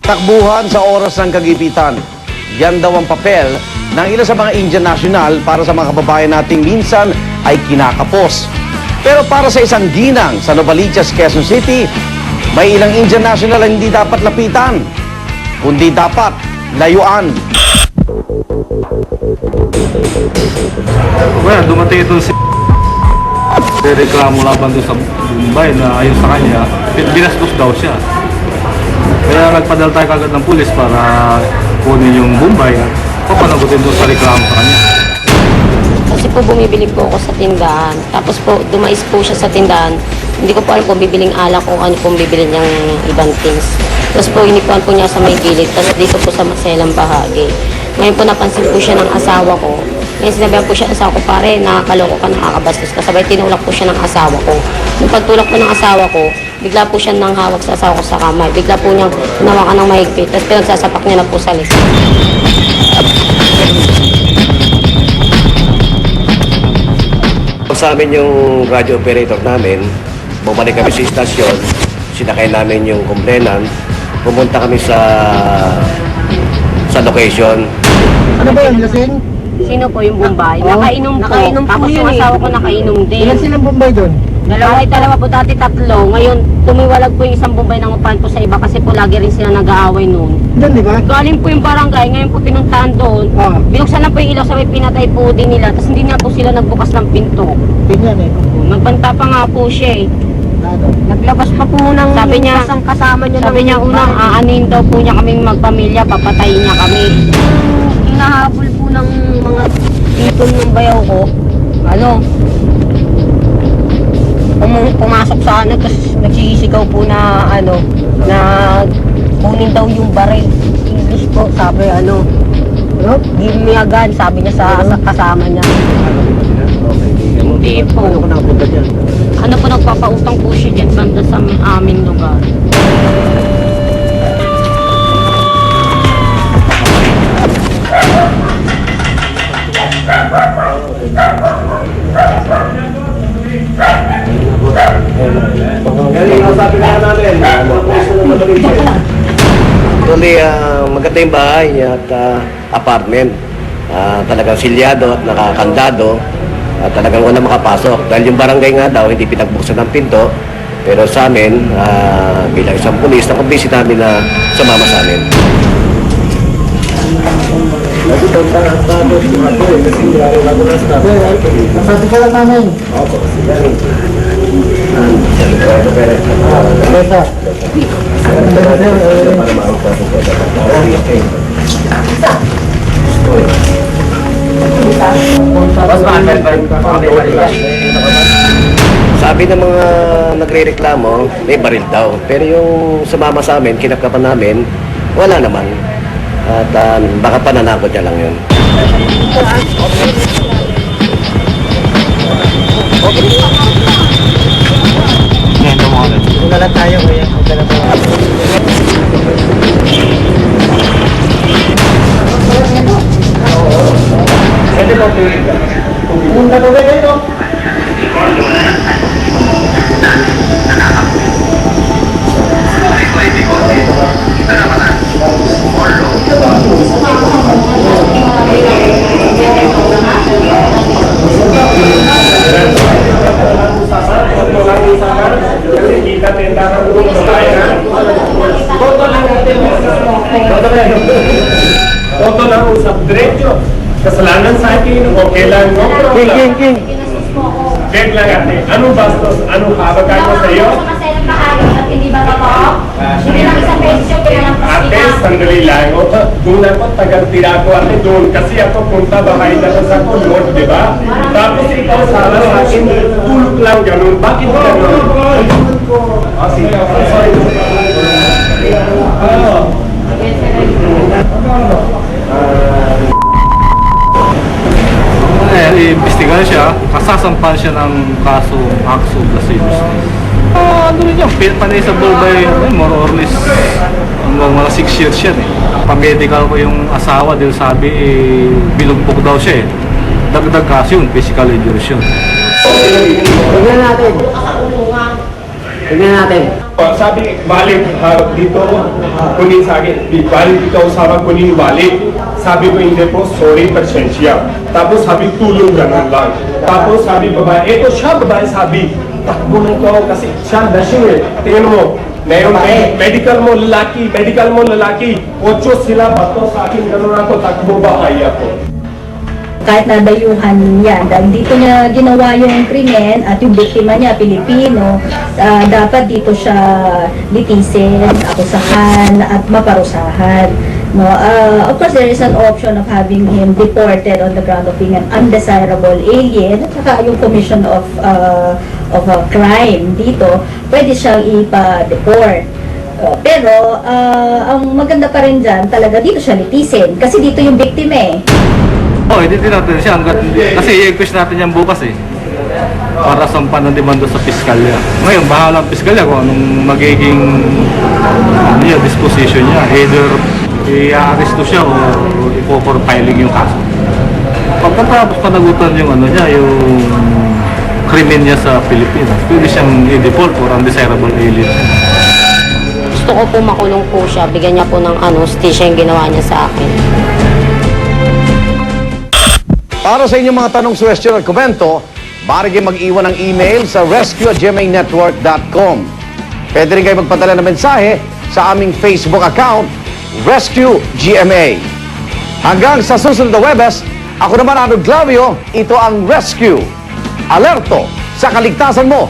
Takbuhan sa oras ng kagipitan. Yan daw ang papel ng ilan sa mga Indian national para sa mga kababayan nating minsan ay kinakapos. Pero para sa isang ginang sa Novaliches, Quezon City, may ilang Indian national ang hindi dapat lapitan, kundi dapat layuan. Well, dumating itong si reklamo laban doon sa Bombay na ayon sa kanya, binastos daw siya. Kaya nagpadala tayo kagad ng pulis para kunin yung Bombay at papanagutin doon sa reklamo sa kanya. Kasi po bumibili po ako sa tindahan. Tapos po dumais po siya sa tindahan. Hindi ko po alam kung bibiling alak o ano pong bibili niyang ibang things. Tapos po inipuan po niya sa may gilid. Tapos dito po sa maselang bahagi. Ngayon po napansin po siya ng asawa ko. Ngayon sinabihan po siya ng asawa ko, pare, nakakaloko ka, nakakabastos ka. Sabay tinulak po siya ng asawa ko. Nung pagtulak po ng asawa ko, bigla po siya nang hawak sa asawa ko sa kamay. Bigla po niyang hinawakan ng mahigpit. Tapos pinagsasapak niya na po sa likod. Sa amin yung radio operator namin, bumalik kami sa istasyon, sinakay namin yung complainant, pumunta kami sa location. Ano ba yan, lasing? Sino po yung Bombay? Nakainom po. Nakainom po Tapos yun yung eh. asawa ko nakainom din. Ilan silang Bombay doon? Dalawa po dati, tatlo. Ngayon, tumiwalag po yung isang Bombay ng upahan po sa iba kasi po lagi rin sila nag-aaway noon. Doon, di ba? Galing po yung barangay, ngayon po pinuntahan doon. Ah. Binuksan na po yung ilaw, sabay pinatay po din nila. Tapos hindi na po sila nagbukas ng pinto. Tingnan eh. Nagbanta pa nga po siya eh. Naglabas pa po ng Sabi niya, kasama niya. sabi niya unang aanin daw po niya kaming magpamilya, papatayin niya kami. Hinahabol po ng mga titol ng bayaw ko. Ano? Pumasok sa ano, tapos nagsisigaw po na ano, na kunin daw yung baril. English po, sabi ano, give me a gun, sabi niya sa kasama niya. Hindi po. Ano ko nakapunta dyan? Ano po, nagpapautang po siya dyan banda sa aming lugar. Tuloy, maganda yung bahay at apartment. Talagang silyado at nakakandado. Talagang wala makapasok. Dahil yung barangay nga daw, hindi pinagbuksan ng pinto. Pero sa amin, bilang isang pulis, nakabisi namin na sumama sa amin. Sabi ka lang namin. Beta. Sabi ng mga nagre-reklamo, may baril daw. Pero yung sumama sa amin, kinapkapan namin, wala naman. At baka pananakot niya lang yun. Kung na lang tayo, kuya. Kung na lang tayo. Punta ko ba dito? Toto lang usap diretso. Kasalanan sa akin, okay lang, no problem. King. Beg lang ate, anong bastos? Anong kabagay mo sa iyo? Hindi ba totoo? Hindi lang isang beses Ate, sandali lang. O, doon ako, tagal-tira ko ate doon. Kasi ako punta bahay na sa kulot, di ba? Tapos ikaw sana sa akin, tulog lang ganun. Bakit ganun? Ah, sige, sorry. Iimbestigahan siya, kasasampan siya ng kaso acts of lasciviousness. Ano rin yan, panay sa Bombay, more or less, hanggang mga 6 years yan eh. Pa-medical ko yung asawa dahil sabi binugbog daw siya eh. Dagdag kaso yun, physical injuries yun. Tignan natin. Tignan natin. Sabi, balik dito, kunin sa akin. Balik ikaw sama kunin balik. Sabi ko, hindi po, sorry, pasensya. Tapos sabi, tulong ganun lang. Tapos sabi, babae, eto siya, babae, sabi, takbo na ito kasi siya, lasing eh. Tingnan mo, ngayon, medical mo lalaki. 8 sila, bato sa akin, ganun ako, takbo bahay ako. Kahit nadayuhan niya, dahil dito niya ginawa yung krimen at yung biktima niya, Pilipino, dapat dito siya litisin, akusahan at maparusahan. No, of course, there is an option of having him deported on the ground of being an undesirable alien at saka yung commission of a crime dito, pwede siyang ipa-deport. Pero, ang maganda pa rin dyan, talaga dito siya litisin kasi dito yung biktima eh. Oh, editin natin siya kasi i-request natin yan bukas eh. Para sampan ng demanda sa piskalya. Ngayon, bahala ang piskalya kung anong magiging disposition niya. Either i-arresto siya o ipo-profiling yung kaso. Pagkatapos panagutan yung yung krimen niya sa Pilipinas, pwede siyang i-deport for undesirable alien. Gusto ko po makulong po siya, bigyan niya po ng stisya yung ginawa niya sa akin. Para sa inyong mga tanong, suwestyon at komento, maaari kayo mag-iwan ng email sa rescue@gmanetwork.com. Pwede rin kayo magpadala ng mensahe sa aming Facebook account, Rescue GMA. Hanggang sa susunod na Webes, ako naman, Arnold Glavio, ito ang Rescue. Alerto sa kaligtasan mo.